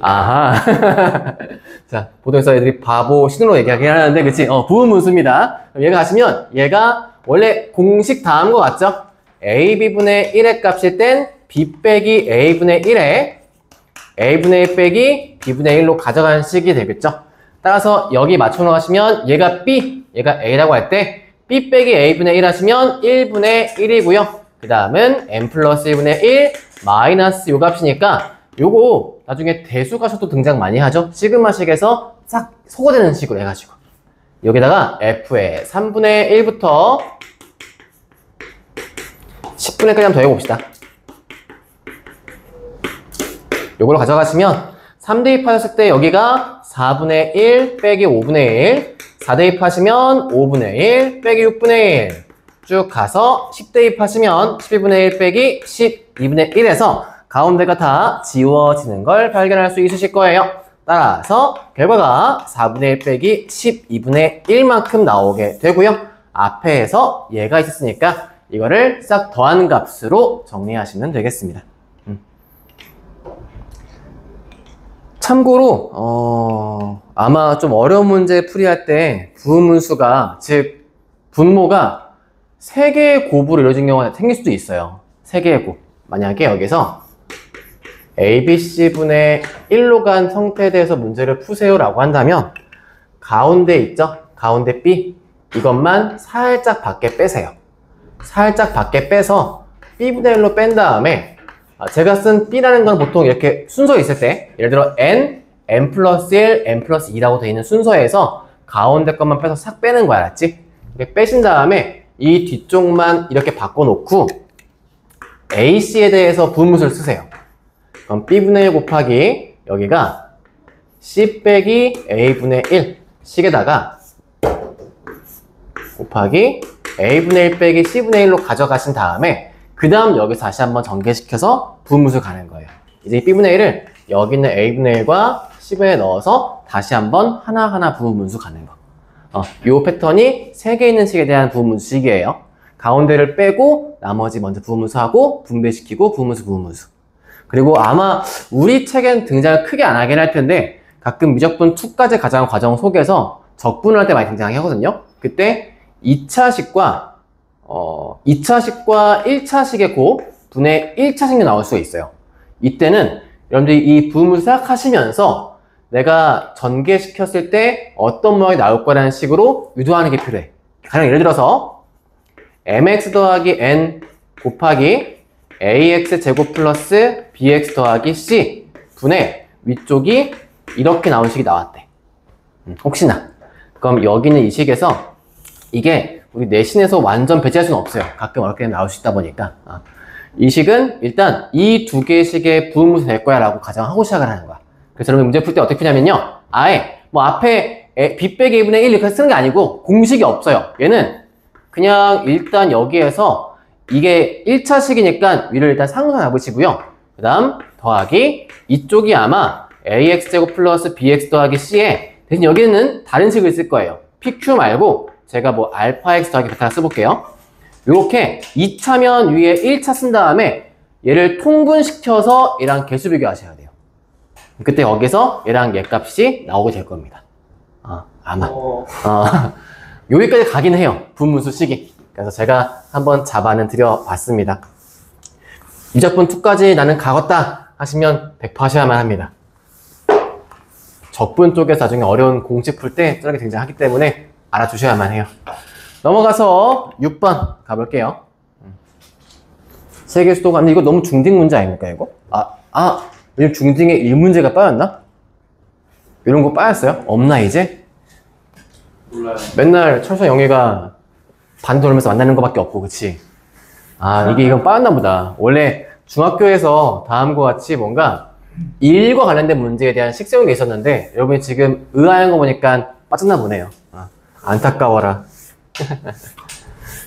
Speaker 1: 아하. 자, 보통에서 애들이 바보 신호로 얘기하긴 하는데, 그치? 부분문수입니다. 그럼 얘가 가시면, 얘가 원래 공식 다 한 거 같죠? AB분의 1의 값일 땐 B 빼기 A분의 1에 A분의 1 빼기 B분의 1로 가져가는 식이 되겠죠? 따라서 여기 맞춰 놓으시면 얘가 B, 얘가 A라고 할 때 B 빼기 A분의 1 하시면 1분의 1이고요. 그 다음은 n 플러스 1분의 1 마이너스 요 값이니까 요거 나중에 대수가셔도 등장 많이 하죠? 시그마식에서 싹 소거되는 식으로 해가지고 여기다가 F의 3분의 1부터 10분의 1까지 한번 더해봅시다. 요걸로 가져가시면 3 대입하셨을 때 여기가 4분의 1 빼기 5분의 1 4 대입하시면 5분의 1 빼기 6분의 1 쭉 가서 10 대입하시면 12분의 1 빼기 12분의 1에서 가운데가 다 지워지는 걸 발견할 수 있으실 거예요. 따라서 결과가 4분의 1 빼기 12분의 1만큼 나오게 되고요. 앞에서 얘가 있었으니까 이거를 싹 더한 값으로 정리하시면 되겠습니다. 참고로 아마 좀 어려운 문제 풀이할 때 부분문수가 즉 분모가 3개의 곱으로 이루어진 경우가 생길 수도 있어요. 3개의 곱. 만약에 여기서 ABC분의 1로 간 형태에 대해서 문제를 푸세요 라고 한다면 가운데 있죠? 가운데 B 이것만 살짝 밖에 빼세요. 살짝 밖에 빼서 B분의 1로 뺀 다음에 제가 쓴 B라는 건 보통 이렇게 순서 있을 때 예를 들어 N, N 플러스 1, N 플러스 2라고 되어 있는 순서에서 가운데 것만 빼서 싹 빼는 거야, 알았지? 이렇게 빼신 다음에 이 뒤쪽만 이렇게 바꿔놓고 AC에 대해서 부분문수를 쓰세요. 그럼 B분의 1 곱하기 여기가 C 빼기 A분의 1 식에다가 곱하기 A분의 1 빼기 C분의 1로 가져가신 다음에 그 다음 여기서 다시 한번 전개시켜서 부분문수를 가는 거예요. 이제 이 B분의 1을 여기 있는 A분의 1과 C분의 1에 넣어서 다시 한번 하나하나 부분문수 가는 거. 이 패턴이 3개 있는 식에 대한 부분문수식이에요. 가운데를 빼고 나머지 먼저 부분문수하고 분배시키고 부분문수. 그리고 아마 우리 책엔 등장을 크게 안 하긴 할 텐데 가끔 미적분 2까지 가져간 과정 속에서 적분을 할 때 많이 등장하거든요. 그때 2차식과 1차식의 곱 분의 1차식이 나올 수가 있어요. 이때는 여러분들이 이 부분문수 생각하시면서 내가 전개시켰을 때 어떤 모양이 나올 거라는 식으로 유도하는 게 필요해. 가령 예를 들어서 mx 더하기 n 곱하기 ax 제곱 플러스 bx 더하기 c 분의 위쪽이 이렇게 나온 식이 나왔대. 혹시나. 그럼 여기 있는 이 식에서 이게 우리 내신에서 완전 배제할 수는 없어요. 가끔 어렵게 나올 수 있다 보니까. 이 식은 일단 이 2개의 식의 부분문수 될 거야 라고 가정하고 시작을 하는 거야. 그래서 여러분 문제 풀 때 어떻게 푸냐면요. 아예 뭐 앞에 b 빼기 2분의 1 이렇게 쓰는 게 아니고 공식이 없어요. 얘는 그냥 일단 여기에서 이게 1차식이니까 위를 일단 상수로 잡으시고요. 그 다음 더하기 이쪽이 아마 ax제곱 플러스 bx 더하기 c에 대신 여기는 다른 식을 쓸 거예요. pq 말고 제가 뭐 알파 x 더하기 베타 써볼게요. 이렇게 2차면 위에 1차 쓴 다음에 얘를 통분시켜서 얘랑 개수 비교하셔야 돼요. 그때 거기서 얘랑 얘 값이 나오게 될 겁니다. 아마. 여기까지 가긴 해요. 분문수 식이. 그래서 제가 한번 잡아는 드려봤습니다. 미적분 2까지 나는 가겠다 하시면 100% 하셔야만 합니다. 적분 쪽에서 나중에 어려운 공식 풀 때 저렇게 등장하기 때문에 알아두셔야만 해요. 넘어가서 6번 가볼게요. 세계 수도가, 근데 이거 너무 중딩 문제 아닙니까, 이거? 요즘 중딩에 1문제가 빠졌나? 이런 거 빠졌어요? 없나, 이제?
Speaker 2: 몰라요.
Speaker 1: 맨날 철수 영희가 반 돌면서 만나는 거밖에 없고, 그치? 이건 빠졌나 보다. 원래 중학교에서 다음과 같이 뭔가 일과 관련된 문제에 대한 식세우는 게 있었는데, 여러분이 지금 의아한 거 보니까 빠졌나 보네요. 안타까워라.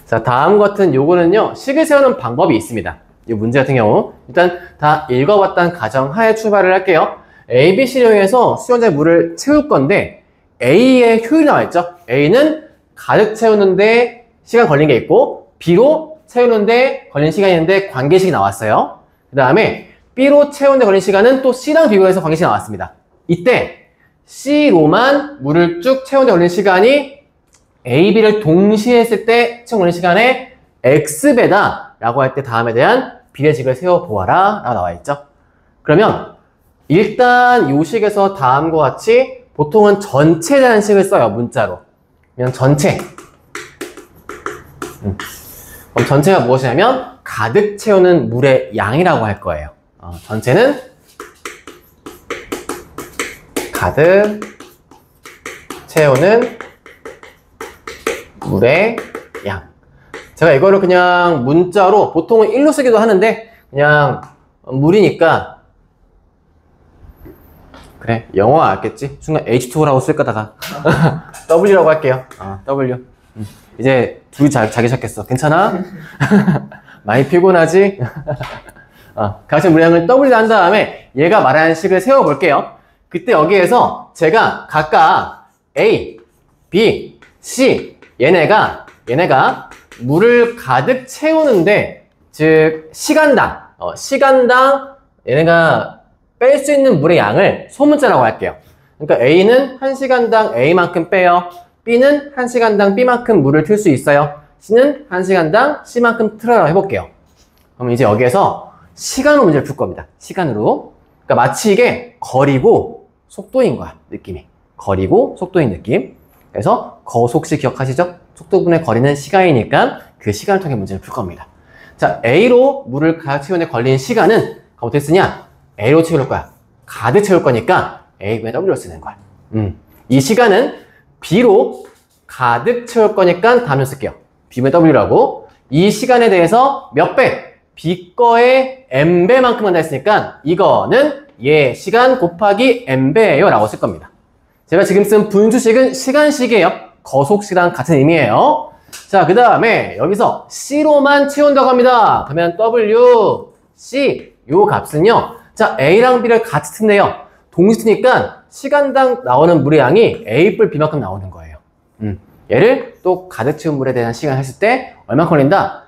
Speaker 1: 자, 다음 같은 요거는요, 식을 세우는 방법이 있습니다. 이 문제 같은 경우 일단 다 읽어봤다는 가정하에 출발을 할게요. A, B, C를 이용해서 수용자의 물을 채울 건데 A의 효율이 나와있죠. A는 가득 채우는데 시간 걸린 게 있고 B로 채우는데 걸린 시간이 있는데 관계식이 나왔어요. 그 다음에 B로 채우는데 걸린 시간은 또 C랑 비교해서 관계식 나왔습니다. 이때 C로만 물을 쭉 채우는데 걸린 시간이 A, B를 동시에 했을 때 채우는 걸린 시간에 X배다 라고 할 때 다음에 대한 비례식을 세워보아라 라고 나와있죠. 그러면 일단 이 식에서 다음과 같이 보통은 전체라는 식을 써요. 문자로. 그냥 전체. 그럼 전체가 무엇이냐면 가득 채우는 물의 양이라고 할 거예요. 전체는 가득 채우는 물의 양. 제가 이거를 그냥 문자로 보통은 1로 쓰기도 하는데 그냥 물이니까 그래 영어 알겠지? 순간 H2O라고 쓸 거다가 W라고 할게요. W. 이제 둘이 자기 시작했어. 괜찮아? 많이 피곤하지? 각자 물량을 W로 한 다음에 얘가 말하는 식을 세워볼게요. 그때 여기에서 제가 각각 A, B, C 얘네가 물을 가득 채우는데 즉 시간당 얘네가 뺄 수 있는 물의 양을 소문자라고 할게요. 그러니까 A는 1시간당 A만큼 빼요. B는 1시간당 B만큼 물을 틀 수 있어요. C는 1시간당 C만큼 틀어라고 해볼게요. 그럼 이제 여기에서 시간으로 문제를 풀 겁니다. 시간으로. 그러니까 마치 이게 거리고 속도인 거야. 느낌이. 거리고 속도인 느낌. 그래서 거속시 기억하시죠? 속도분의 거리는 시간이니까 그 시간을 통해 문제를 풀 겁니다. 자, A로 물을 가득 채우는데 걸린 시간은 어떻게 쓰냐? A로 채울 거야. 가득 채울 거니까 A분의 W로 쓰는 거야. 이 시간은 B로 가득 채울 거니까 다음에 쓸게요. B분의 W라고. 이 시간에 대해서 몇 배? B 거의 N배만큼 한다 했으니까 이거는 얘 시간 곱하기 N배예요 라고 쓸 겁니다. 제가 지금 쓴 분수식은 시간식이에요. 거속시랑 같은 의미예요. 자, 그 다음에 여기서 C로만 채운다고 합니다. 그러면 W, C 요 값은요. 자, A랑 B를 같이 쓴대요. 동시 쓰니까 시간당 나오는 물의 양이 A 뿔 B만큼 나오는 거예요. 얘를 또 가득 채운 물에 대한 시간 했을 때 얼마큼 걸린다?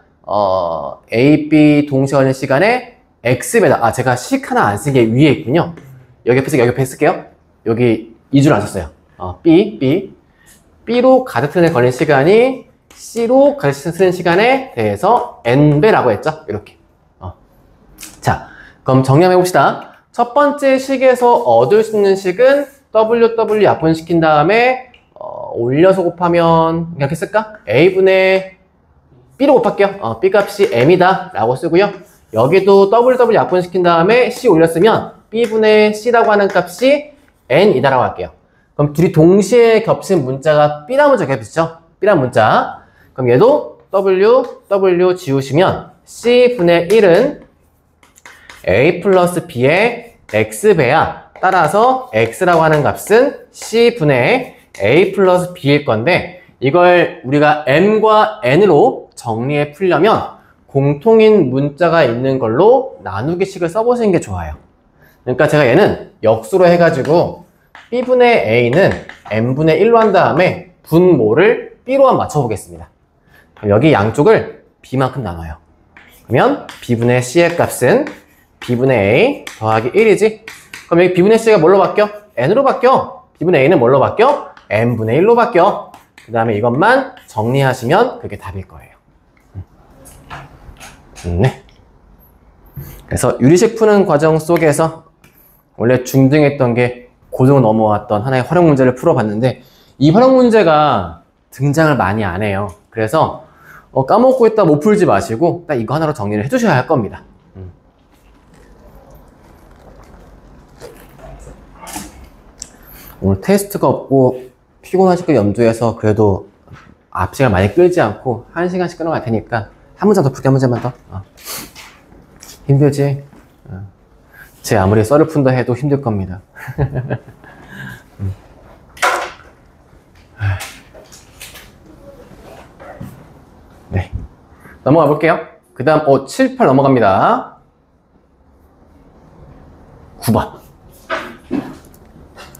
Speaker 1: A, B 동시에 걸리는 시간에 X배다. 제가 식 하나 안 쓴 게 위에 있군요. 여기 옆에 쓸게요. 여기 2줄 안 썼어요. B로 가득 채운 데 걸린 시간이 C로 가득 채운 시간에 대해서 N배라고 했죠. 이렇게. 자, 그럼 정리 한번 해봅시다. 첫 번째 식에서 얻을 수 있는 식은 W 약분시킨 다음에 올려서 곱하면 이렇게 쓸까? A분의 B로 곱할게요. B 값이 M이다 라고 쓰고요. 여기도 W 약분시킨 다음에 C 올렸으면 B분의 C라고 하는 값이 N이다 라고 할게요. 그럼 둘이 동시에 겹친 문자가 B란 문자 겹치죠? B란 문자. 그럼 얘도 W 지우시면 C분의 1은 A 플러스 B의 X배야. 따라서 X라고 하는 값은 C분의 A 플러스 B일 건데 이걸 우리가 M과 N으로 정리해 풀려면 공통인 문자가 있는 걸로 나누기식을 써보시는 게 좋아요. 그러니까 제가 얘는 역수로 해가지고 B분의 A는 N분의 1로 한 다음에 분모를 B로 한번 맞춰보겠습니다. 그럼 여기 양쪽을 B만큼 나눠요. 그러면 B분의 C의 값은 B분의 A 더하기 1이지? 그럼 여기 B분의 C가 뭘로 바뀌어? N으로 바뀌어. B분의 A는 뭘로 바뀌어? N분의 1로 바뀌어. 그 다음에 이것만 정리하시면 그게 답일 거예요. 네. 그래서 유리식 푸는 과정 속에서 원래 중등했던 게 고등을 넘어왔던 하나의 활용 문제를 풀어봤는데 이 활용 문제가 등장을 많이 안 해요. 그래서 까먹고 있다 못 풀지 마시고 딱 이거 하나로 정리를 해주셔야 할 겁니다. 오늘 테스트가 없고 피곤하실 거 염두해서 그래도 앞 시간 많이 끌지 않고 1시간씩 끊어갈 테니까 한 문장 더 풀게, 한 문제만 더. 힘들지? 제 아무리 썰을 푼다 해도 힘들 겁니다. 네. 넘어가 볼게요. 그 다음, 7, 8 넘어갑니다. 9번.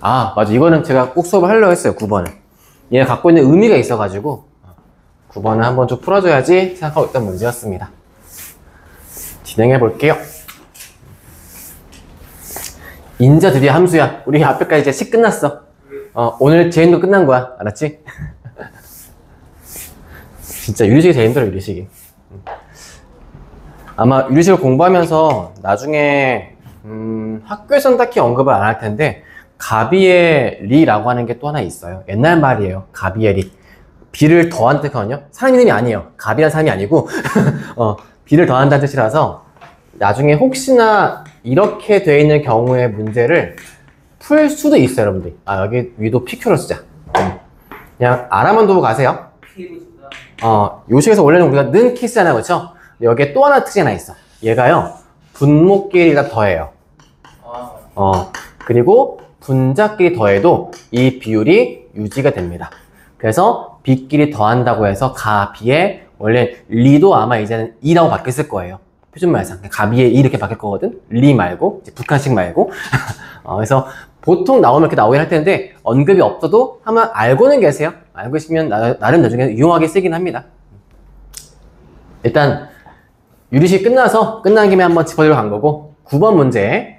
Speaker 1: 맞아. 이거는 제가 꼭 수업을 하려고 했어요. 9번은. 얘가 갖고 있는 의미가 있어가지고 9번은 한번 좀 풀어줘야지 생각하고 있던 문제였습니다. 진행해 볼게요. 인자 드디어 함수야. 우리 앞에까지 이제 식 끝났어. 오늘 제인도 끝난 거야. 알았지? 진짜 유리식이 제일 힘들어, 유리식이. 아마 유리식을 공부하면서 나중에 학교에서는 딱히 언급을 안 할 텐데 가비의 리라고 하는 게 또 하나 있어요. 옛날 말이에요. 가비의 리. 비를 더한 뜻이거든요. 사람 이름이 아니에요. 가비란 사람이 아니고 비를 더한다는 뜻이라서 나중에 혹시나 이렇게 돼 있는 경우의 문제를 풀 수도 있어요, 여러분들. 여기 위도 PQ를 쓰자. 그냥 알아만 두고 가세요. 요식에서 원래는 우리가 는 키 쓰잖아요, 그렇죠? 여기에 또 하나 특징이 하나 있어. 얘가요 분모끼리가 더해요. 그리고 분자끼리 더해도 이 비율이 유지가 됩니다. 그래서 비끼리 더한다고 해서 가비에 원래 리도 아마 이제는 이라고 바뀌었을 거예요. 표준말상 가비에 이 이렇게 바뀔 거거든. 리 말고 이제 북한식 말고. 그래서 보통 나오면 이렇게 나오긴 할 텐데 언급이 없어도 한번 알고는 계세요. 알고 계시면 나름 나중에 유용하게 쓰긴 합니다. 일단 유리식 끝난 김에 한번 짚어주러 간 거고 9번 문제.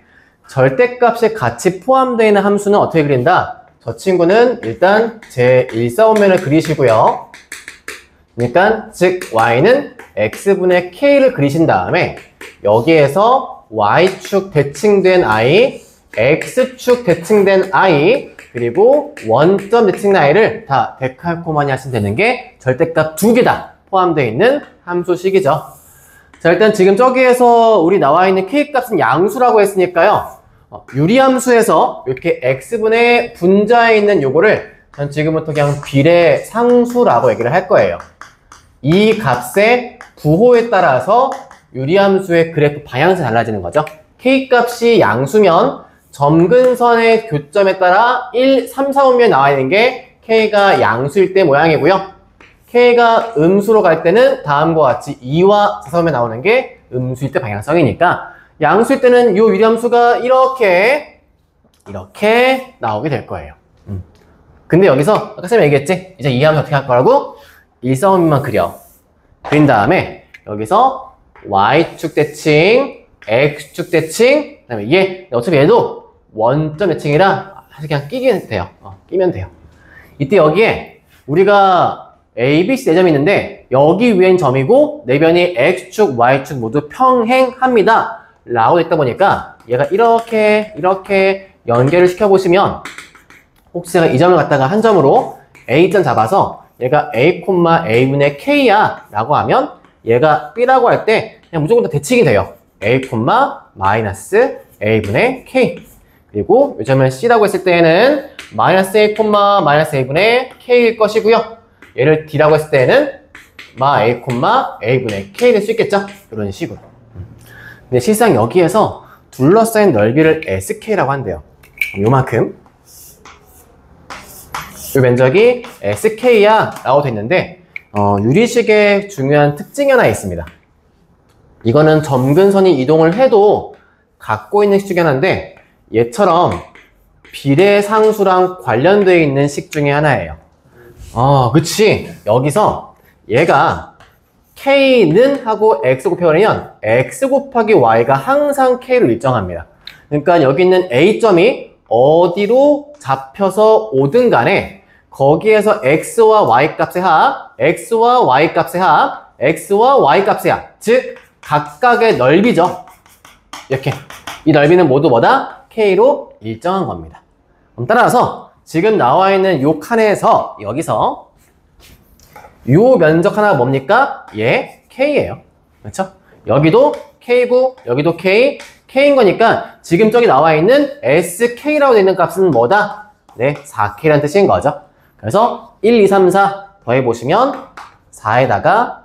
Speaker 1: 절대값에 같이 포함되어 있는 함수는 어떻게 그린다? 저 친구는 일단 제 1사원면을 그리시고요. 그러니까 즉 y는 x분의 k를 그리신 다음에 여기에서 y축 대칭된 i, x축 대칭된 i, 그리고 원점 대칭된 i를 다 데칼코마니 하시면 되는 게 절대값 두 개 다 포함되어 있는 함수식이죠. 자, 일단 지금 저기에서 우리 나와 있는 k값은 양수라고 했으니까요. 유리함수에서 이렇게 x분의 분자에 있는 요거를 전 지금부터 그냥 비례상수라고 얘기를 할 거예요. 이 값의 부호에 따라서 유리함수의 그래프 방향성이 달라지는 거죠. k값이 양수면 점근선의 교점에 따라 1, 3, 4, 5면 나와 있는 게 k가 양수일 때 모양이고요. k가 음수로 갈 때는 다음과 같이 2와 4, 4면 나오는 게 음수일 때 방향성이니까 양수일 때는 이 유리함수가 이렇게 나오게 될 거예요. 근데 여기서 아까 쌤이 얘기했지? 이제 이 함수 어떻게 할 거라고? 1, 4, 5만 그린 다음에 여기서 y축 대칭, x축 대칭, 그 다음에 얘 어차피 얘도 원점 대칭이라 그냥 끼면 돼요. 끼면 돼요. 이때 여기에 우리가 A, B, C 4점이 있는데 여기 위엔 점이고 내변이 x축, y축 모두 평행합니다. 라고 있다 보니까 얘가 이렇게 연결을 시켜보시면 혹시 제가 이 점을 갖다가 한 점으로 A점 잡아서 얘가 A, A분의 K야 라고 하면 얘가 B라고 할 때 그냥 무조건 다 대칭이 돼요. A, 마이너스 A분의 K. 그리고 이 점을 C라고 했을 때는 마이너스 A, 마이너스 A분의 K일 것이고요. 얘를 D라고 했을 때는 A, A분의 K를 수 있겠죠? 이런 식으로. 근데 실상 여기에서 둘러싸인 넓이를 SK라고 한대요. 요만큼. 이 면적이 SK야 라고 돼 있는데 유리식의 중요한 특징이 하나 있습니다. 이거는 점근선이 이동을 해도 갖고 있는 식 중에 하나인데 얘처럼 비례상수랑 관련되어 있는 식 중에 하나예요. 그치. 여기서 얘가 K는 하고 X 곱해버리면 X 곱하기 Y가 항상 K로 일정합니다. 그러니까 여기 있는 A점이 어디로 잡혀서 오든 간에 거기에서 X와 Y 값의 합, X와 Y 값의 합, X와 Y 값의 합, 즉 각각의 넓이죠. 이렇게 이 넓이는 모두 뭐다? K로 일정한 겁니다. 그럼 따라서 지금 나와 있는 요 칸에서 여기서 요 면적 하나가 뭡니까? 얘 K예요. 그렇죠? 여기도 K고 여기도 K인 거니까 지금 저기 나와 있는 SK라고 되어 있는 값은 뭐다? 네, 4K라는 뜻인 거죠. 그래서 1, 2, 3, 4 더해보시면 4에다가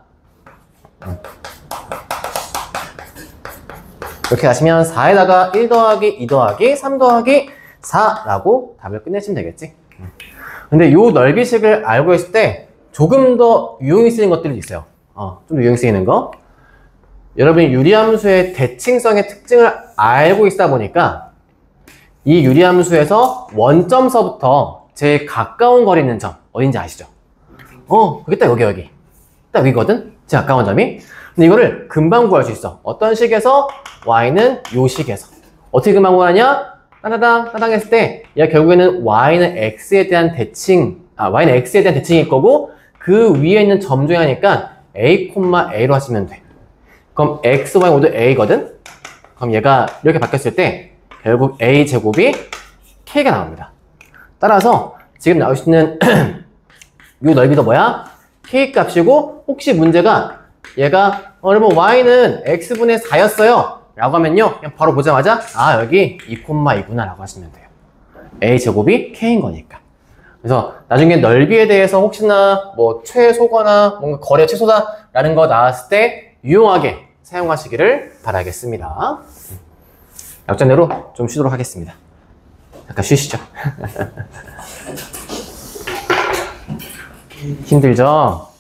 Speaker 1: 이렇게 하시면 4에다가 1 더하기 2 더하기 3 더하기 4라고 답을 끝내시면 되겠지. 근데 요 넓이식을 알고 있을 때 조금 더 유용히 쓰이는 것들이 있어요. 좀 유용히 쓰이는 거. 여러분이 유리함수의 대칭성의 특징을 알고 있다 보니까 이 유리함수에서 원점서부터 제일 가까운 거리 있는 점 어딘지 아시죠? 그게 딱 여기. 딱 여기거든? 제일 가까운 점이. 근데 이거를 금방 구할 수 있어. 어떤 식에서? y는 요 식에서. 어떻게 금방 구하냐? 따다당 했을 때 얘가 결국에는 y는 x에 대한 y는 x에 대한 대칭일 거고 그 위에 있는 점 중에 하니까 a, a로 하시면 돼. 그럼 x, y 모두 a거든? 그럼 얘가 이렇게 바뀌었을 때 결국 a 제곱이 k가 나옵니다. 따라서 지금 나올 수 있는 이 넓이도 뭐야? k 값이고 혹시 문제가 얘가 여러분 y는 x분의 4였어요 라고 하면요 그냥 바로 보자마자 아 여기 2,2구나 라고 하시면 돼요. a 제곱이 k인 거니까. 그래서 나중에 넓이에 대해서 혹시나 뭐 최소거나 뭔가 거래 최소다 라는 거 나왔을 때 유용하게 사용하시기를 바라겠습니다. 역전대로 좀 쉬도록 하겠습니다. 잠깐 쉬시죠. 힘들죠?